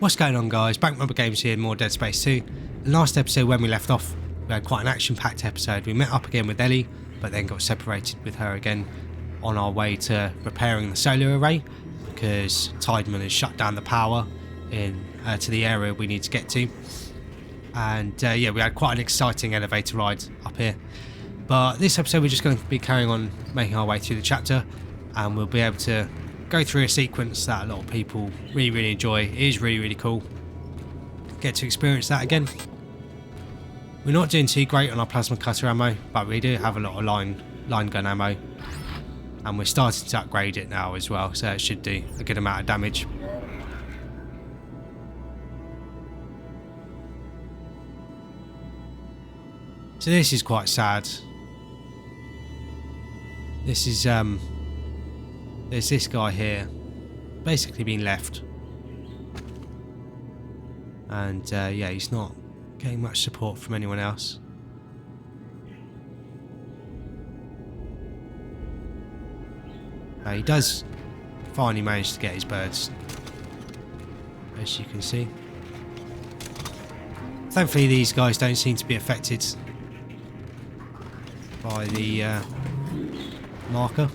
What's going on, guys? Bankmobber Games here, more Dead Space 2. The last episode, when we left off, we had quite an action-packed episode. We met up again with Ellie, but then got separated with her again on our way to repairing the solar array, because Tideman has shut down the power to the area we need to get to. And yeah, we had quite an exciting elevator ride up here. But this episode, we're just going to be carrying on making our way through the chapter, and we'll be able to go through a sequence that a lot of people really enjoy. It is really cool. Get to experience that again. We're not doing too great on our plasma cutter ammo, but we do have a lot of line gun ammo, and we're starting to upgrade it now as well, so it should do a good amount of damage. So this is quite sad. This is there's this guy here, basically being left, and yeah, he's not getting much support from anyone else. He does finally manage to get his birds, as you can see. Thankfully, these guys don't seem to be affected by the marker.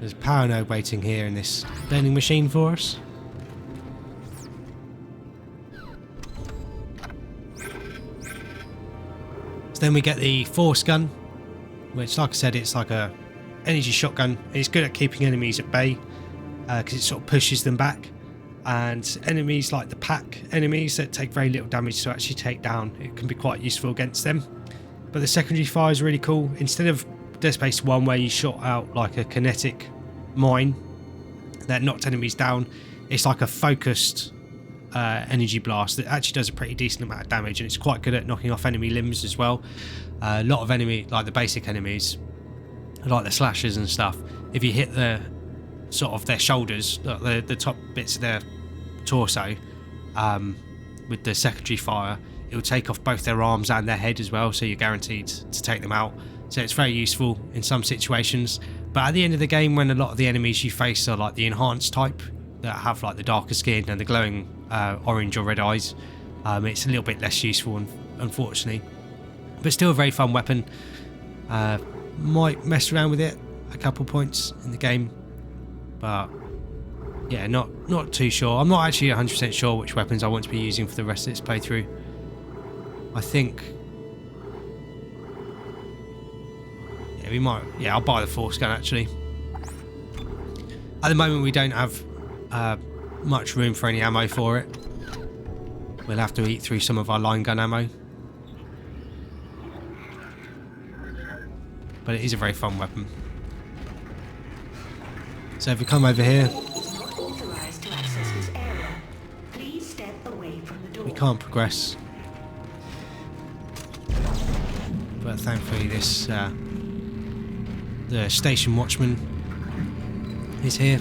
There's a power node waiting here in this vending machine for us. So then we get the force gun, which, like I said, it's like a energy shotgun. It's good at keeping enemies at bay because it sort of pushes them back. And enemies like the pack enemies that take very little damage to actually take down, it can be quite useful against them. But the secondary fire is really cool. Instead of Dead Space 1 where you shot out like a kinetic mine that knocked enemies down, it's like a focused energy blast that actually does a pretty decent amount of damage, and it's quite good at knocking off enemy limbs as well. A lot of enemy, like the basic enemies, like the slashers and stuff, if you hit the sort of their shoulders, the top bits of their torso, with the secondary fire, it will take off both their arms and their head as well, so you're guaranteed to take them out. So it's very useful in some situations. But at the end of the game, when a lot of the enemies you face are like the enhanced type that have like the darker skin and the glowing orange or red eyes, it's a little bit less useful, unfortunately, but still a very fun weapon. Might mess around with it a couple points in the game, but yeah, not too sure. I'm not actually 100% sure which weapons I want to be using for the rest of this playthrough. I think, yeah, we might. Yeah, I'll buy the force gun actually. At the moment, we don't have much room for any ammo for it. We'll have to eat through some of our line gun ammo, but it is a very fun weapon. So if we come over here, we can't progress, but thankfully this the station watchman is here.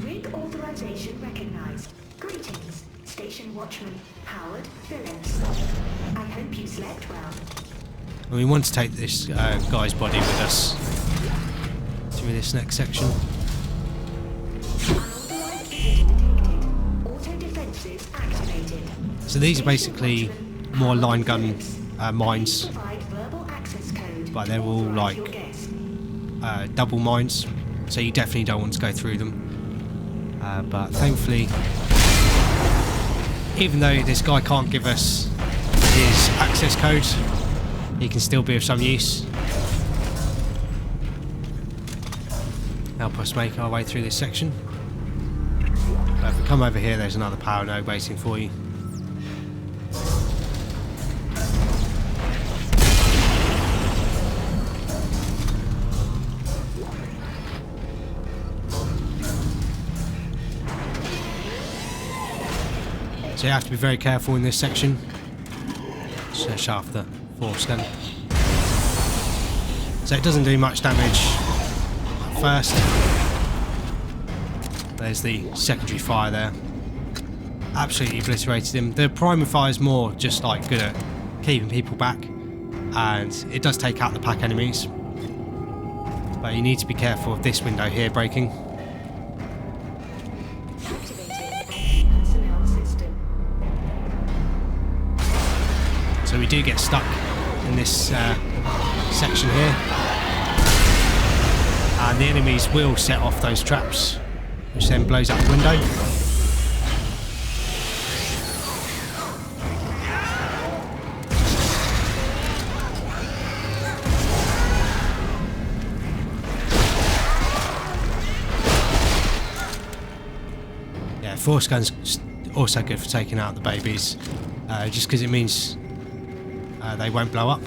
Rig authorization recognized. Greetings, station watchman Howard Phillips. I hope you slept well. And we want to take this guy's body with us through this next section. Unauthorized visitor detected. Auto defenses activated. So these are basically more line gun mines, Provide verbal access code. but they're all like double mines, so you definitely don't want to go through them. But thankfully, even though this guy can't give us his access code, he can still be of some use. Help us make our way through this section. If we come over here, there's another power node waiting for you. So you have to be very careful in this section. So shut off the force gun. So it doesn't do much damage at first. There's the secondary fire there. absolutely obliterated him. The primary fire is more just like good at keeping people back, and it does take out the pack enemies. But you need to be careful of this window here breaking. Activating personnel system. So we do get stuck in this section here, and the enemies will set off those traps, which then blows out the window. Force gun's also good for taking out the babies, just because it means they won't blow up.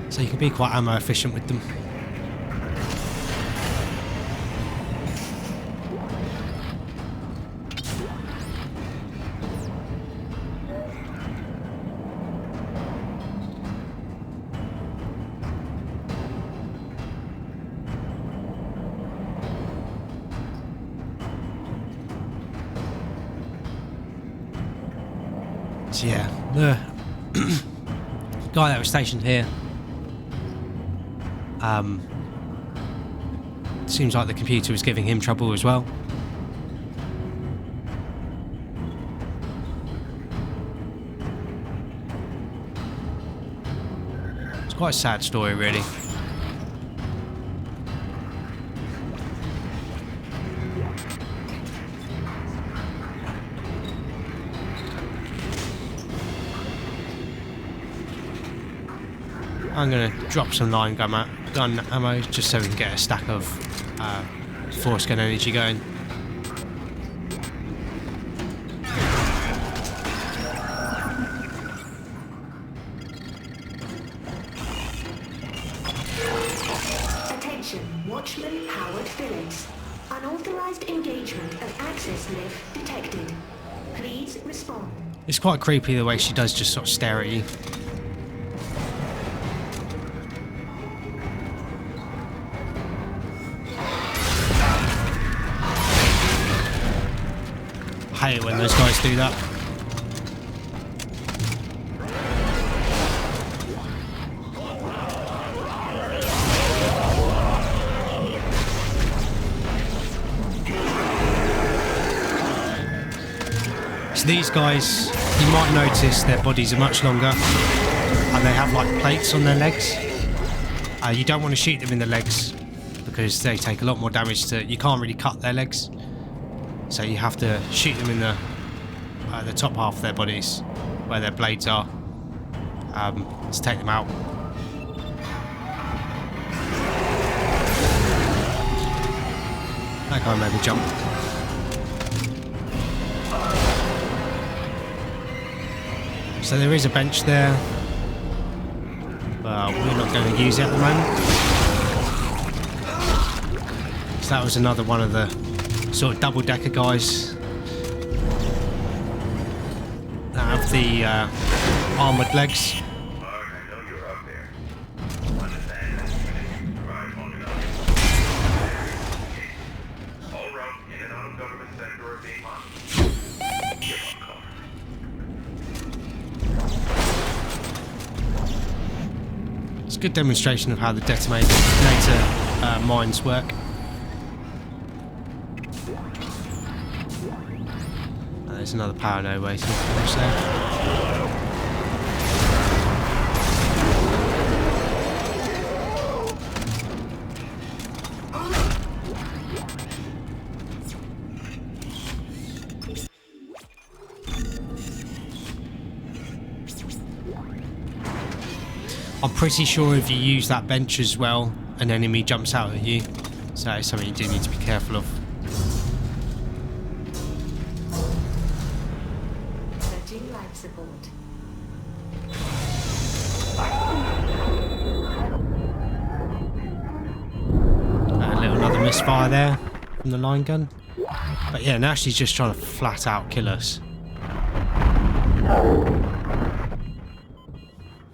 So you can be quite ammo efficient with them. So yeah, the guy that was stationed here, seems like the computer was giving him trouble as well. It's quite a sad story, really. I'm going to drop some line gun ammo just so we can get a stack of force gun energy going. Attention, Watchman Howard Phillips. Unauthorized engagement of access lift detected. Please respond. It's quite creepy the way she does just sort of stare at you. I hate it when those guys do that. So these guys, you might notice their bodies are much longer and they have like plates on their legs. You don't want to shoot them in the legs because they take a lot more damage you can't really cut their legs. So you have to shoot them in the top half of their bodies, where their blades are, to take them out. That guy made me jump. So there is a bench there, but we're not going to use it at the moment. So that was another one of the sort of double-decker guys that have the armoured legs. It's a good demonstration of how the detonator mines work. There's another power node waiting for us there. I'm pretty sure if you use that bench as well, an enemy jumps out at you. So it's something you do need to be careful of. Life support. Another misfire there from the line gun. But yeah, now she's just trying to flat out kill us.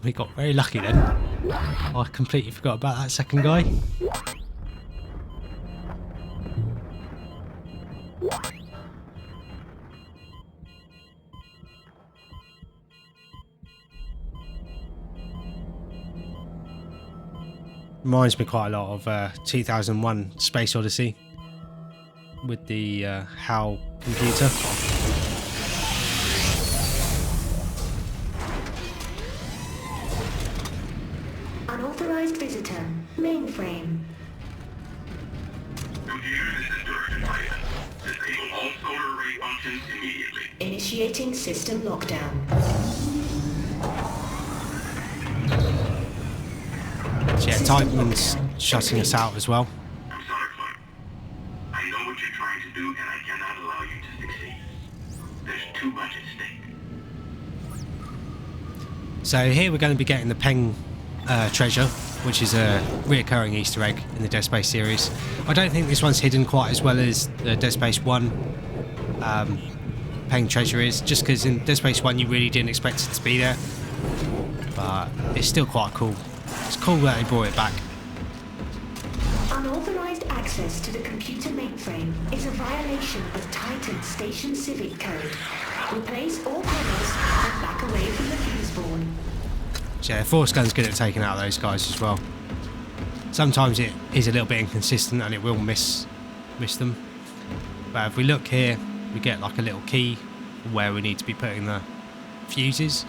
We got very lucky then. I completely forgot about that second guy. Reminds me quite a lot of 2001 Space Odyssey with the HAL computer. Unauthorized visitor. Mainframe. Computer, this is Director Titan. Disable all solar array functions immediately. Initiating system lockdown. So yeah, Titan's shutting us out as well. I'm sorry, Clarke. I know what you're trying to do, and I cannot allow you to succeed. There's too much at stake. So here we're going to be getting the Peng treasure, which is a reoccurring Easter egg in the Dead Space series. I don't think this one's hidden quite as well as the Dead Space 1 Peng treasure is, just because in Dead Space 1 you really didn't expect it to be there. But it's still quite cool. It's cool that they brought it back. Unauthorized access to the computer mainframe is a violation of Titan Station Civic Code. Replace all panels and back away from the fuse board. So yeah, Force Gun's good at taking out those guys as well. Sometimes it is a little bit inconsistent and it will miss them. But if we look here, we get like a little key where we need to be putting the fuses.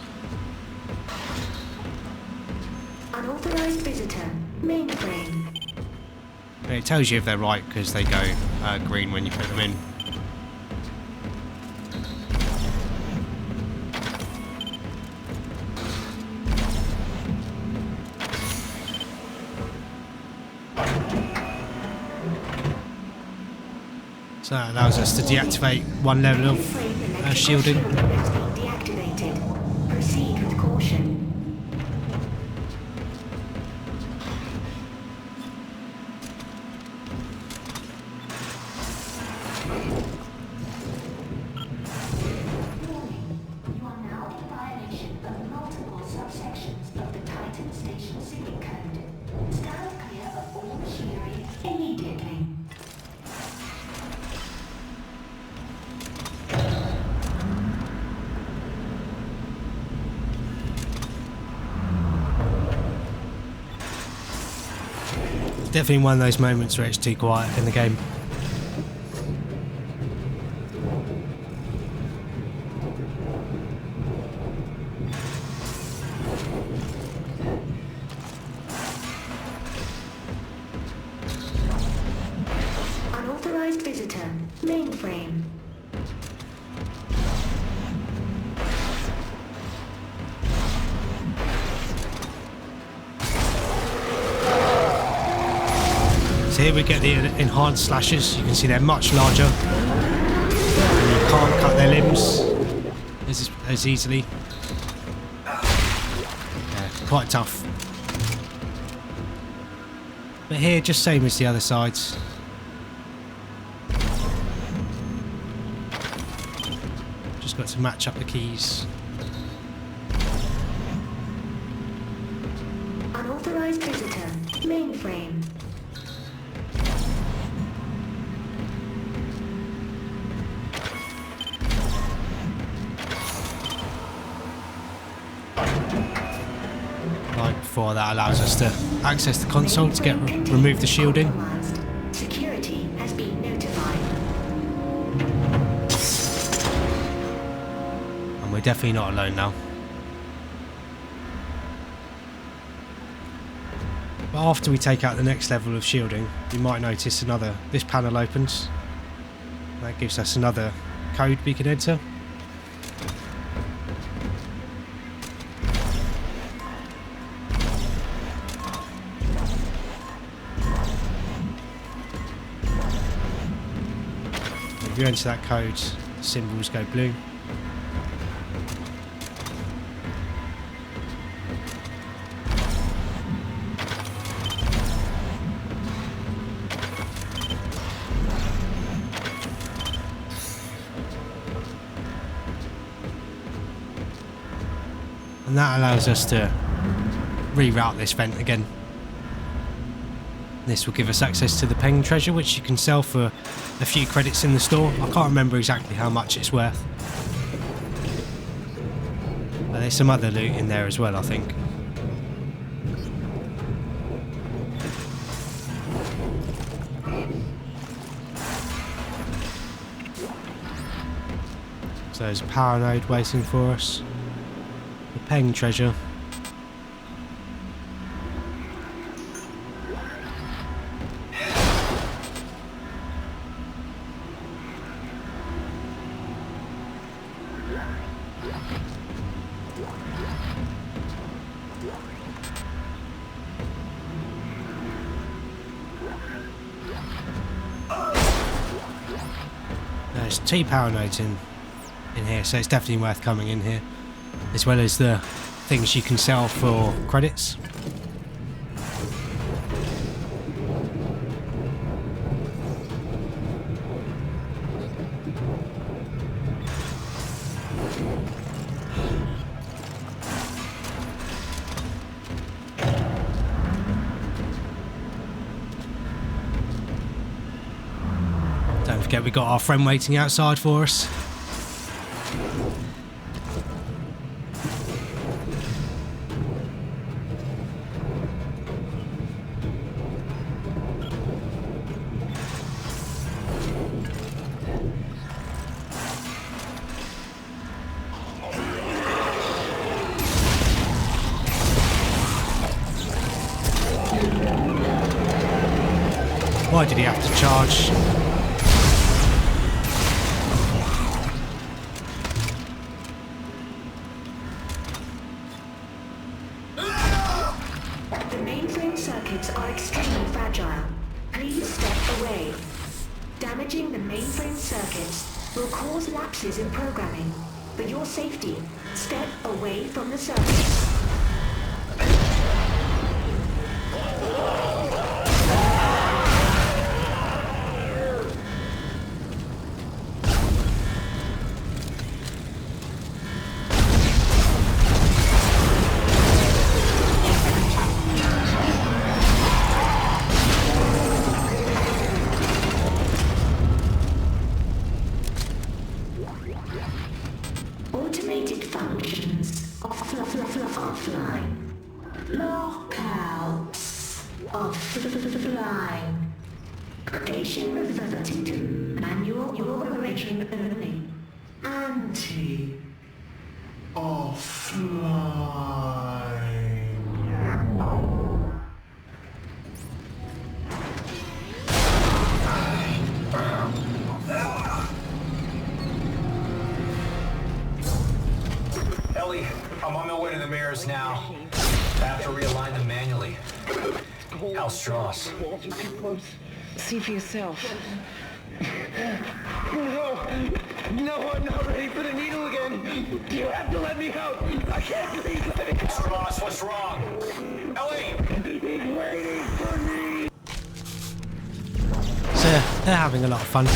Unauthorized visitor. Mainframe. And it tells you if they're right because they go green when you put them in. So that allows us to deactivate one level of shielding. Has been deactivated. Proceed with caution. You are now in violation of multiple subsections of the Titan Station Civic Code. Stand clear of all machinery immediately. Definitely one of those moments where it's too quiet in the game. Unauthorized visitor. Mainframe. So here we get the enhanced slashes. You can see they're much larger. And you can't cut their limbs as easily. Yeah, quite tough. But here, just same as the other sides. Just got to match up the keys. Unauthorized visitor. Mainframe. Like before, that allows us to access the console to remove the shielding. Security has been notified. And we're definitely not alone now. But after we take out the next level of shielding, you might notice this panel opens. That gives us another code we can enter. If you enter that code, the symbols go blue. And that allows us to reroute this vent again. This will give us access to the Peng treasure, which you can sell for a few credits in the store. I can't remember exactly how much it's worth. But there's some other loot in there as well, I think. So there's a power node waiting for us. The Peng treasure. There's 2 power nodes in here, so it's definitely worth coming in here, as well as the things you can sell for credits. Don't forget we got our friend waiting outside for us. Why did he have to charge? The mainframe circuits are extremely fragile. Please step away. Damaging the mainframe circuits will cause lapses in programming. For your safety, step away from the circuits. Automated functions offline. Lockouts offline. Station reverted to manual operation only. Ellie, I'm on my way to the mirrors now. I have to realign them manually. Hal Strauss. You're too close. See for yourself. No, I'm not ready for the needle again. You have to let me out. I can't breathe. Strauss, what's wrong? Ellie! He's waiting for me. So they're having a lot of fun.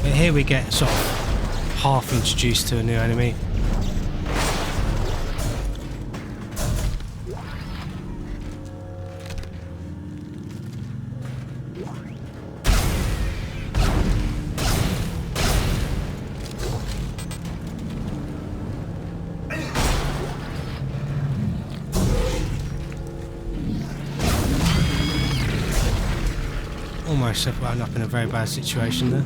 But here we get sort of half introduced to a new enemy. Almost wound up in a very bad situation there.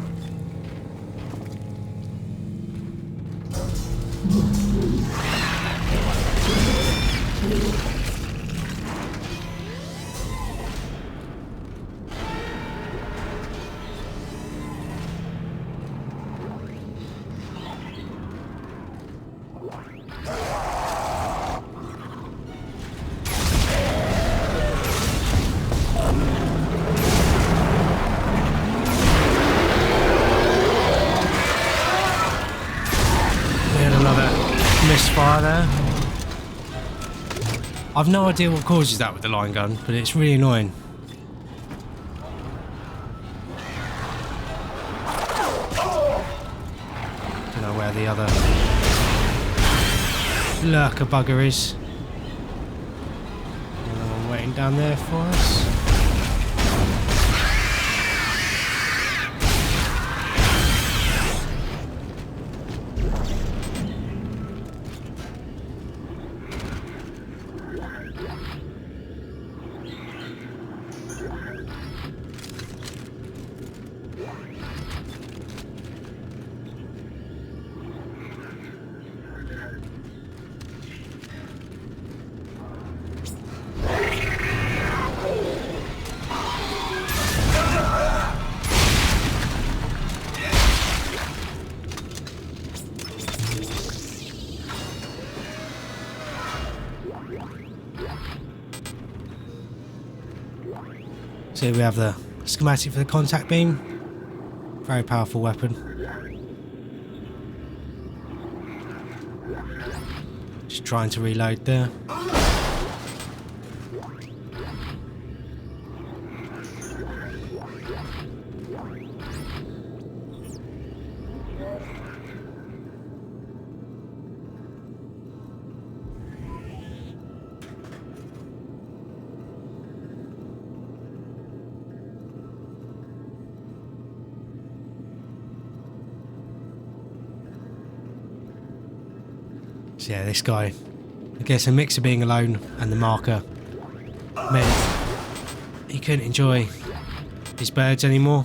Misfire there. I've no idea what causes that with the line gun, but it's really annoying. Don't know where the other lurker bugger is. Another one waiting down there for us. So we have the schematic for the contact beam. Very powerful weapon. Just trying to reload there. So yeah, this guy, I guess a mix of being alone and the marker meant he couldn't enjoy his birds anymore.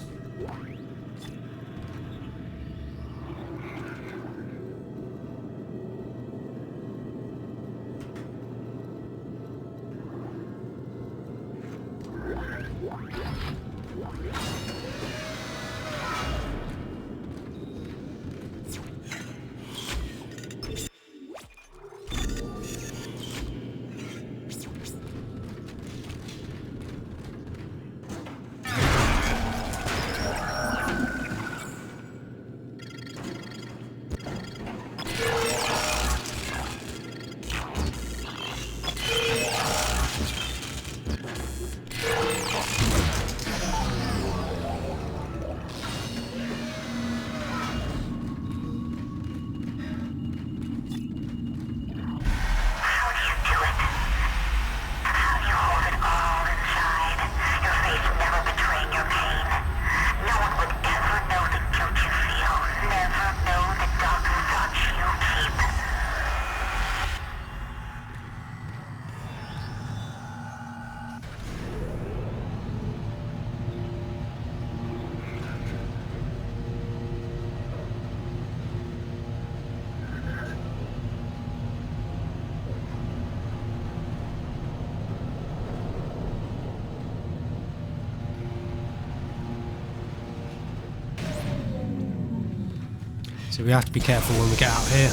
So we have to be careful when we get out here.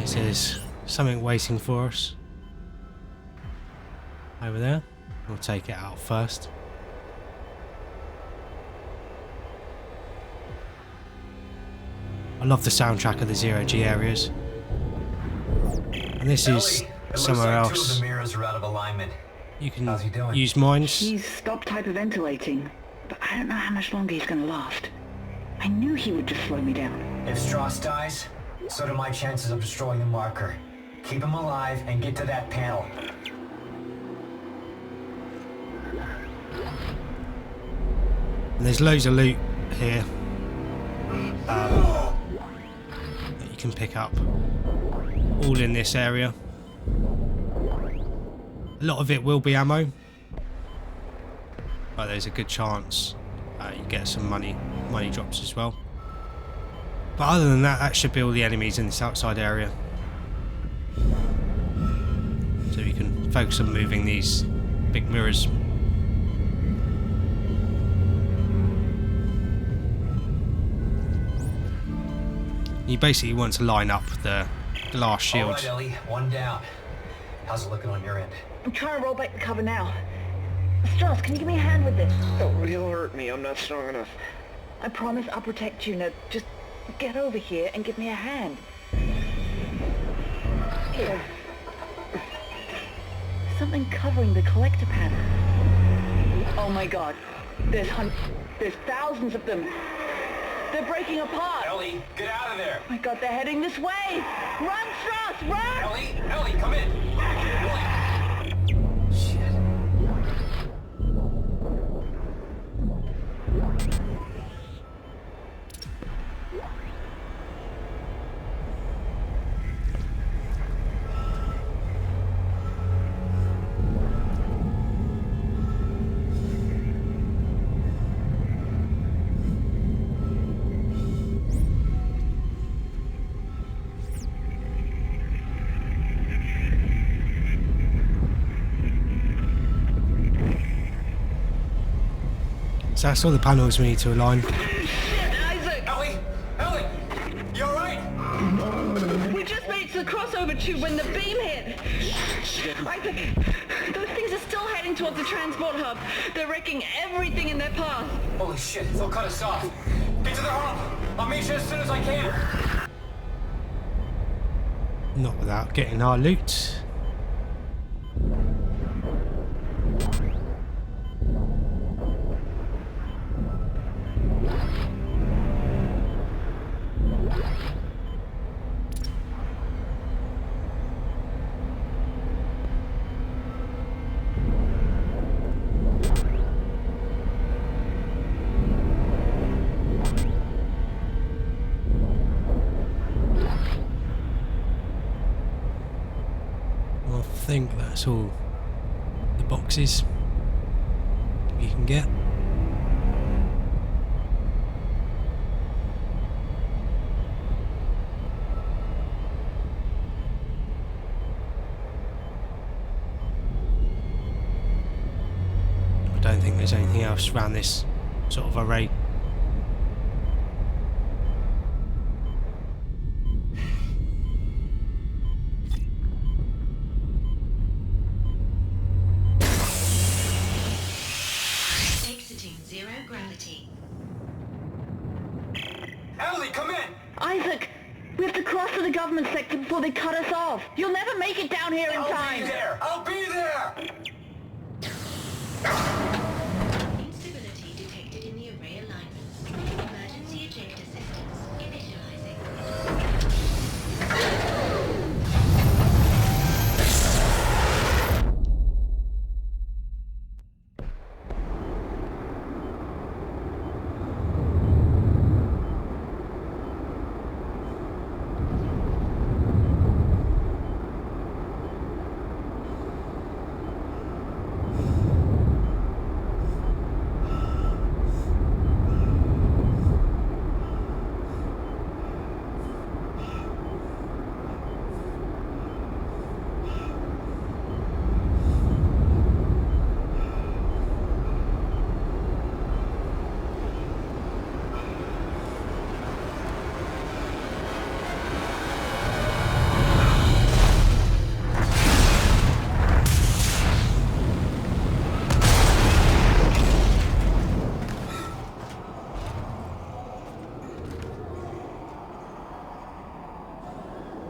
There's something waiting for us over there. We'll take it out first. I love the soundtrack of the zero-G areas. And this is somewhere else. Two of the mirrors are out of alignment. You can How's he doing? use mines. He's stopped hyperventilating, but I don't know how much longer he's gonna last. I knew he would just slow me down. If Strauss dies, so do my chances of destroying the marker. Keep him alive and get to that panel. And there's loads of loot here that you can pick up, all in this area. A lot of it will be ammo, but there's a good chance you get some money drops as well. But other than that, that should be all the enemies in this outside area. So you can focus on moving these big mirrors. You basically want to line up the glass shields. All right, Ellie, one down. How's it looking on your end? I'm trying to roll back the cover now. Strauss, can you give me a hand with this? Oh, he'll hurt me. I'm not strong enough. I promise I'll protect you. Now, just get over here and give me a hand. Here. Something covering the collector panel. Oh my god. There's thousands of them. They're breaking apart. Ellie, get out of there! Oh my god, they're heading this way! Run, Strauss, run! Ellie, come in! Ellie! Shit. So that's all the panels we need to align. Isaac! Ellie! You alright? We just made it to the crossover tube when the beam hit! Isaac, those things are still towards the transport hub. They're wrecking everything in their path. Holy shit, they'll cut us off. Get to the hub. I'll meet you as soon as I can. Not without getting our loot. I think that's all the boxes you can get. I don't think there's anything else around this sort of array. Isaac, we have to cross to the government sector before they cut us off. You'll never make it down here in time. I'll be there! I'll be there! Instability detected in the array alignment. Emergency ejector systems initializing.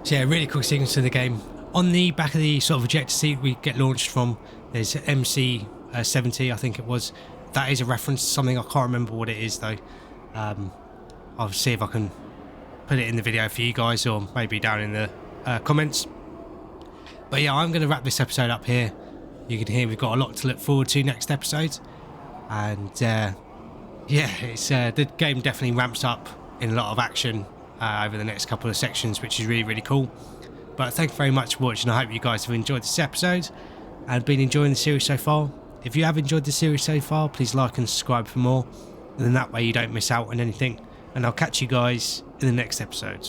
So yeah, really cool sequence to the game. On the back of the sort of ejector seat we get launched from, there's MC70, I think it was. That is a reference to something. I can't remember what it is though. I'll see if I can put it in the video for you guys, or maybe down in the comments. But yeah, I'm going to wrap this episode up here. You can hear we've got a lot to look forward to next episode. And yeah, it's the game definitely ramps up in a lot of action over the next couple of sections, which is really, really cool. But thank you very much for watching. I hope you guys have enjoyed this episode and been enjoying the series so far. If you have enjoyed the series so far, please like and subscribe for more, and then that way you don't miss out on anything. And I'll catch you guys in the next episode.